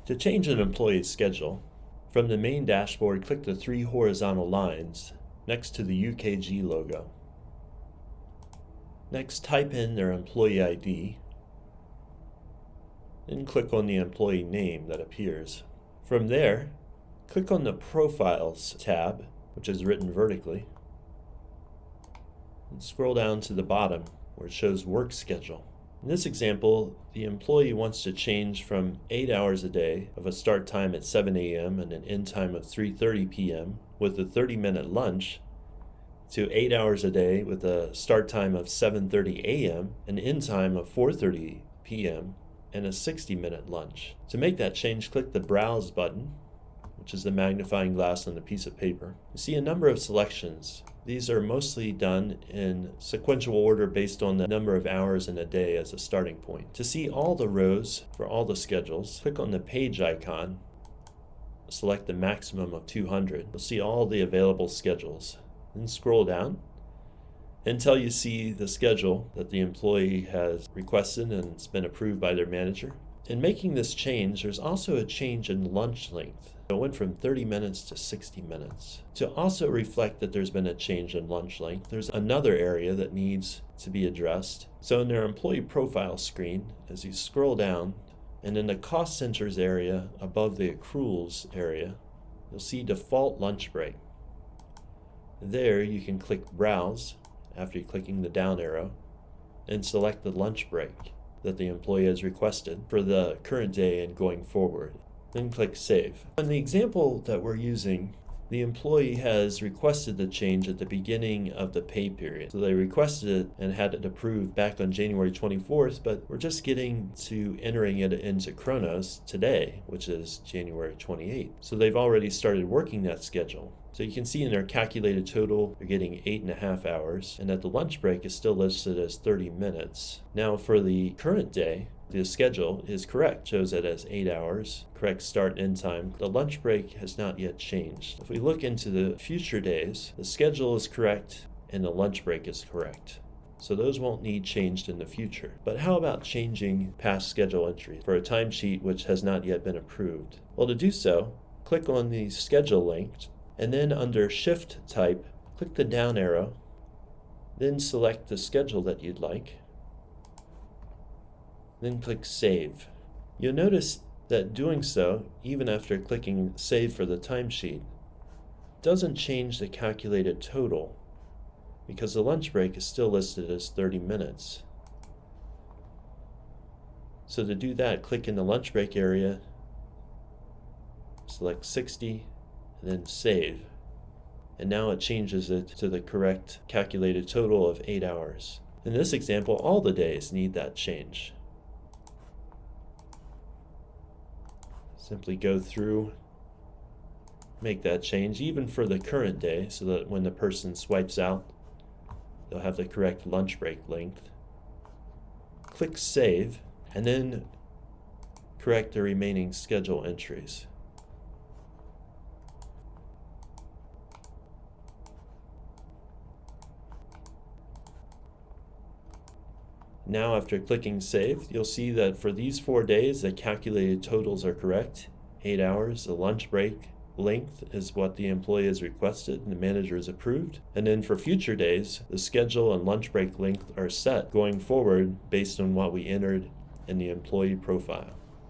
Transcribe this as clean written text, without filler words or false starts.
To change an employee's schedule, from the main dashboard, click the three horizontal lines next to the UKG logo. Next, type in their employee ID, then click on the employee name that appears. From there, click on the Profiles tab, which is written vertically, and scroll down to the bottom where it shows Work Schedule. In this example, the employee wants to change from 8 hours a day of a start time at 7 a.m. and an end time of 3:30 p.m. with a 30-minute lunch to 8 hours a day with a start time of 7:30 a.m., an end time of 4:30 p.m., and a 60-minute lunch. To make that change, click the Browse button, which is the magnifying glass on the piece of paper. You see a number of selections. These are mostly done in sequential order based on the number of hours in a day as a starting point. To see all the rows for all the schedules, click on the page icon, select the maximum of 200. You'll see all the available schedules. Then scroll down until you see the schedule that the employee has requested and it's been approved by their manager. In making this change, there's also a change in lunch length. It went from 30 minutes to 60 minutes. To also reflect that there's been a change in lunch length, there's another area that needs to be addressed. So in their employee profile screen, as you scroll down, and in the cost centers area above the accruals area, you'll see default lunch break. There you can click Browse after clicking the down arrow and select the lunch break that the employee has requested for the current day and going forward. Then click Save. In the example that we're using, the employee has requested the change at the beginning of the pay period. So they requested it and had it approved back on January 24th, but we're just getting to entering it into Kronos today, which is January 28th. So they've already started working that schedule. So you can see in their calculated total, they're getting 8.5 hours, and that the lunch break is still listed as 30 minutes. Now for the current day, the schedule is correct, shows it as 8 hours, correct start and end time. The lunch break has not yet changed. If we look into the future days, the schedule is correct and the lunch break is correct. So those won't need changed in the future. But how about changing past schedule entries for a timesheet which has not yet been approved? Well, to do so, click on the schedule link, and then under Shift Type, click the down arrow, then select the schedule that you'd like, then click Save. You'll notice that doing so, even after clicking Save for the timesheet, doesn't change the calculated total because the lunch break is still listed as 30 minutes. So to do that, click in the lunch break area, select 60, and then Save. And now it changes it to the correct calculated total of 8 hours. In this example, all the days need that change. Simply go through, make that change, even for the current day, so that when the person swipes out, they'll have the correct lunch break length. Click Save, and then correct the remaining schedule entries. Now after clicking Save, you'll see that for these 4 days, the calculated totals are correct. 8 hours, the lunch break length is what the employee has requested and the manager has approved. And then for future days, the schedule and lunch break length are set going forward based on what we entered in the employee profile.